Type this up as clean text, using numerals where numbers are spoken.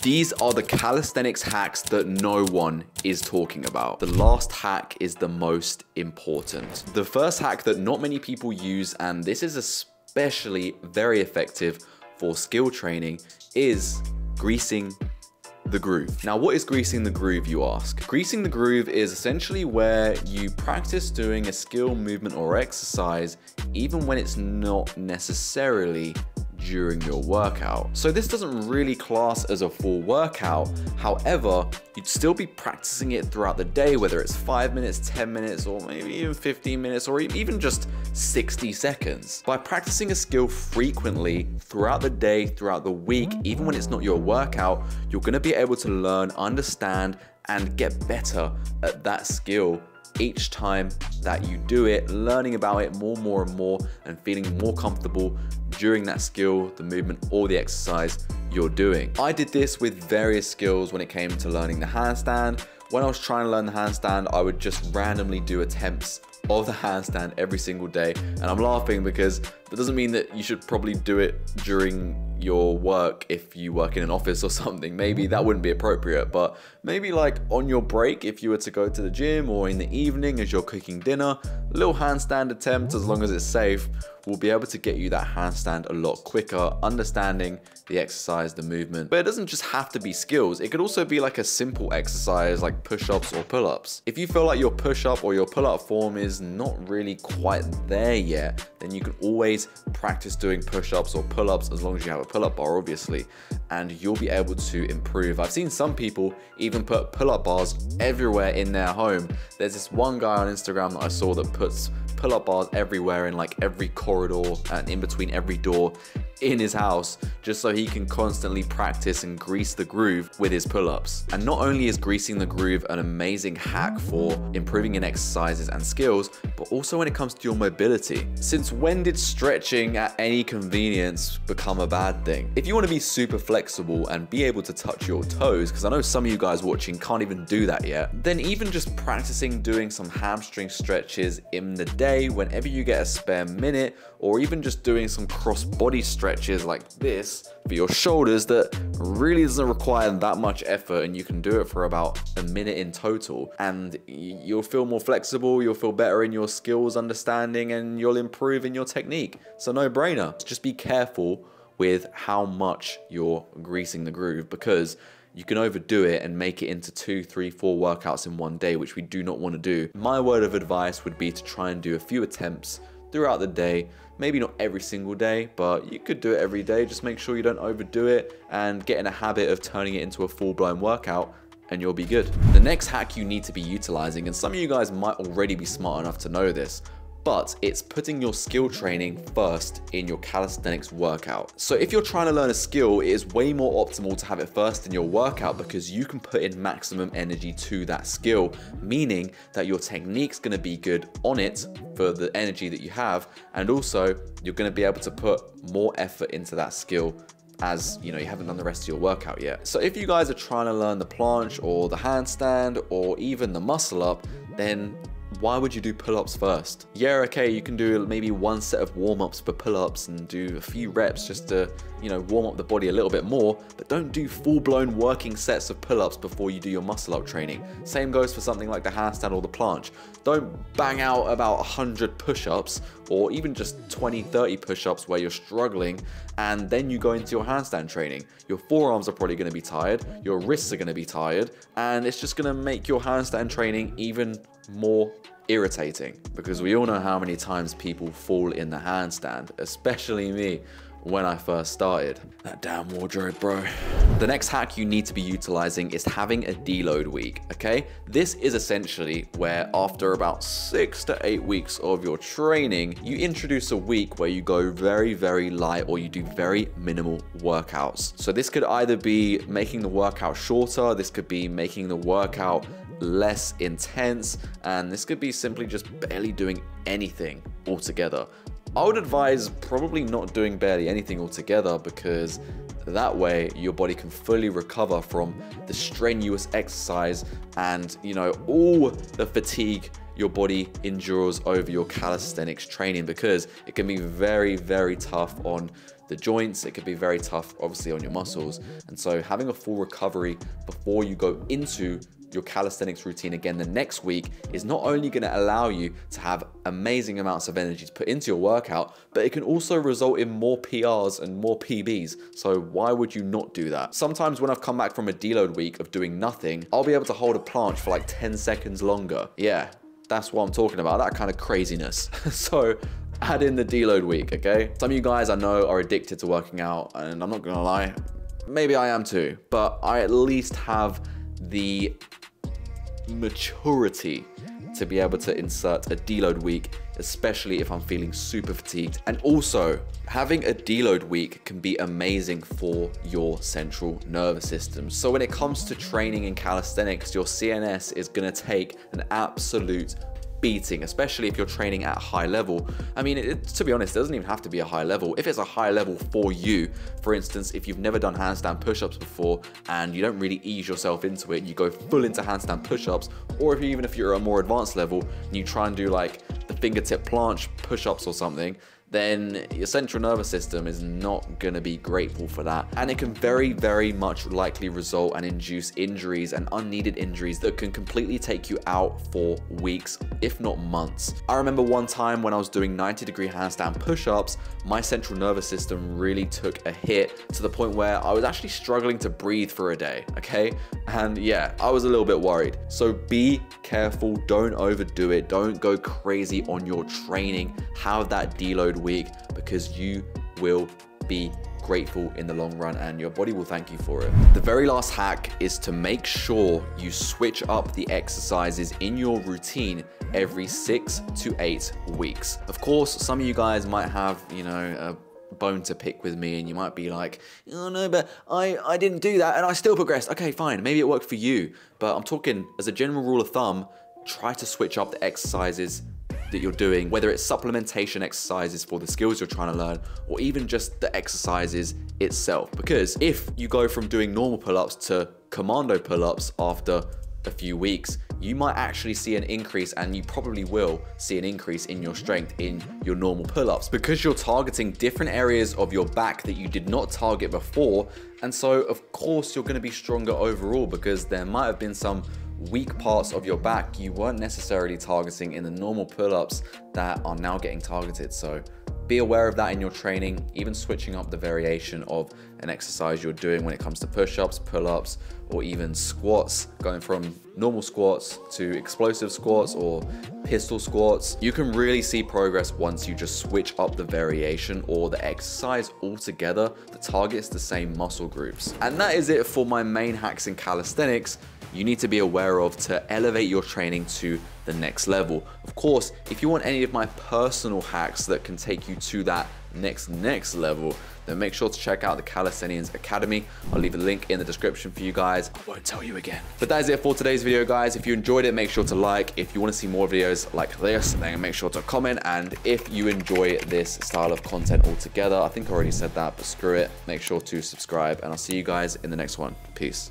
These are the calisthenics hacks that no one is talking about. The last hack is the most important. The first hack that not many people use, and this is especially very effective for skill training, is greasing the groove. Now, what is greasing the groove, you ask? Greasing the groove is essentially where you practice doing a skill, movement, or exercise even when it's not necessarily during your workout. So this doesn't really class as a full workout. However, you'd still be practicing it throughout the day, whether it's 5 minutes, 10 minutes, or maybe even 15 minutes, or even just 60 seconds. By practicing a skill frequently throughout the day, throughout the week, even when it's not your workout, you're gonna be able to learn, understand, and get better at that skill each time that you do it, learning about it more and more, and feeling more comfortable during that skill, the movement, or the exercise you're doing. I did this with various skills when it came to learning the handstand. When I was trying to learn the handstand, I would just randomly do attempts of the handstand every single day. And I'm laughing because that doesn't mean that you should probably do it during your work if you work in an office or something. Maybe that wouldn't be appropriate, but maybe like on your break, if you were to go to the gym, or in the evening as you're cooking dinner, a little handstand attempt, as long as it's safe, will be able to get you that handstand a lot quicker, understanding the exercise, the movement. But it doesn't just have to be skills. It could also be like a simple exercise like push-ups or pull-ups. If you feel like your push-up or your pull-up form is not really quite there yet, then you can always practice doing push-ups or pull-ups, as long as you have a pull-up bar, obviously, and you'll be able to improve. I've seen some people even put pull-up bars everywhere in their home. There's this one guy on Instagram that I saw that puts pull-up bars everywhere, in like every corridor and in between every door in his house, just so he can constantly practice and grease the groove with his pull-ups. And not only is greasing the groove an amazing hack for improving in exercises and skills, but also when it comes to your mobility. Since when did stretching at any convenience become a bad thing? If you want to be super flexible and be able to touch your toes, because I know some of you guys watching can't even do that yet, then even just practicing doing some hamstring stretches in the day whenever you get a spare minute, or even just doing some cross-body stretches like this for your shoulders that really doesn't require that much effort, and you can do it for about a minute in total, and you'll feel more flexible, you'll feel better in your skills understanding, and you'll improve in your technique. So no brainer. Just be careful with how much you're greasing the groove, because you can overdo it and make it into 2, 3, 4 workouts in one day, which we do not want to do. My word of advice would be to try and do a few attempts throughout the day. Maybe not every single day, but you could do it every day. Just make sure you don't overdo it and get in a habit of turning it into a full-blown workout, and you'll be good. The next hack you need to be utilizing, and some of you guys might already be smart enough to know this, but it's putting your skill training first in your calisthenics workout. So if you're trying to learn a skill, it is way more optimal to have it first in your workout, because you can put in maximum energy to that skill, meaning that your technique's gonna be good on it for the energy that you have, and also you're gonna be able to put more effort into that skill, as you know, you haven't done the rest of your workout yet. So if you guys are trying to learn the planche or the handstand or even the muscle up, then why would you do pull-ups first? Yeah, okay, you can do maybe one set of warm-ups for pull-ups and do a few reps just to, you know, warm up the body a little bit more, but don't do full-blown working sets of pull-ups before you do your muscle-up training. Same goes for something like the handstand or the planche. Don't bang out about 100 push-ups, or even just 20, 30 push-ups where you're struggling, and then you go into your handstand training. Your forearms are probably gonna be tired, your wrists are gonna be tired, and it's just gonna make your handstand training even more irritating, because we all know how many times people fall in the handstand, especially me when I first started. That damn wardrobe, bro. The next hack you need to be utilizing is having a deload week, okay? This is essentially where after about 6 to 8 weeks of your training, you introduce a week where you go very, very light, or you do very minimal workouts. So this could either be making the workout shorter, this could be making the workout less intense, and this could be simply just barely doing anything altogether. I would advise probably not doing barely anything altogether, because that way your body can fully recover from the strenuous exercise and, you know, all the fatigue your body endures over your calisthenics training, because it can be very, very tough on the joints. It could be very tough, obviously, on your muscles. And so having a full recovery before you go into your calisthenics routine again the next week is not only going to allow you to have amazing amounts of energy to put into your workout, but it can also result in more PRs and more PBs. So why would you not do that? Sometimes when I've come back from a deload week of doing nothing, I'll be able to hold a planche for like 10 seconds longer. Yeah, that's what I'm talking about, that kind of craziness. So add in the deload week, okay? Some of you guys I know are addicted to working out, and I'm not gonna lie, maybe I am too, but I at least have the maturity to be able to insert a deload week, especially if I'm feeling super fatigued. And also, having a deload week can be amazing for your central nervous system. So when it comes to training in calisthenics, your CNS is gonna take an absolute beating, especially if you're training at a high level. I mean, to be honest, it doesn't even have to be a high level. If it's a high level for you, for instance, if you've never done handstand push-ups before and you don't really ease yourself into it, you go full into handstand push-ups, or even if you're at a more advanced level and you try and do like the fingertip planche push-ups or something, then your central nervous system is not gonna be grateful for that. And it can very, very much likely result and induce injuries and unneeded injuries that can completely take you out for weeks, if not months. I remember one time when I was doing 90-degree handstand push-ups, my central nervous system really took a hit to the point where I was actually struggling to breathe for a day, okay? And yeah, I was a little bit worried. So be careful, don't overdo it, don't go crazy on your training, have that deload week, because you will be grateful in the long run and your body will thank you for it. The very last hack is to make sure you switch up the exercises in your routine every 6 to 8 weeks. Of course, some of you guys might have, you know, a bone to pick with me and you might be like, oh no, but I didn't do that and I still progressed. Okay, fine, maybe it worked for you, but I'm talking as a general rule of thumb, try to switch up the exercises that you're doing, whether it's supplementation exercises for the skills you're trying to learn, or even just the exercises itself. Because if you go from doing normal pull-ups to commando pull-ups after a few weeks, you might actually see an increase, and you probably will see an increase in your strength in your normal pull-ups, because you're targeting different areas of your back that you did not target before. And so of course you're going to be stronger overall, because there might have been some weak parts of your back you weren't necessarily targeting in the normal pull-ups that are now getting targeted. So be aware of that in your training, even switching up the variation of an exercise you're doing when it comes to push-ups, pull-ups, or even squats, going from normal squats to explosive squats or pistol squats. You can really see progress once you just switch up the variation or the exercise altogether that targets the same muscle groups. And that is it for my main hacks in calisthenics you need to be aware of to elevate your training to the next level. Of course, if you want any of my personal hacks that can take you to that next level, then make sure to check out the Calisthenians Academy. I'll leave a link in the description for you guys. I won't tell you again. But that is it for today's video, guys. If you enjoyed it, make sure to like. If you want to see more videos like this, then make sure to comment. And if you enjoy this style of content altogether, I think I already said that, but screw it, make sure to subscribe, and I'll see you guys in the next one. Peace.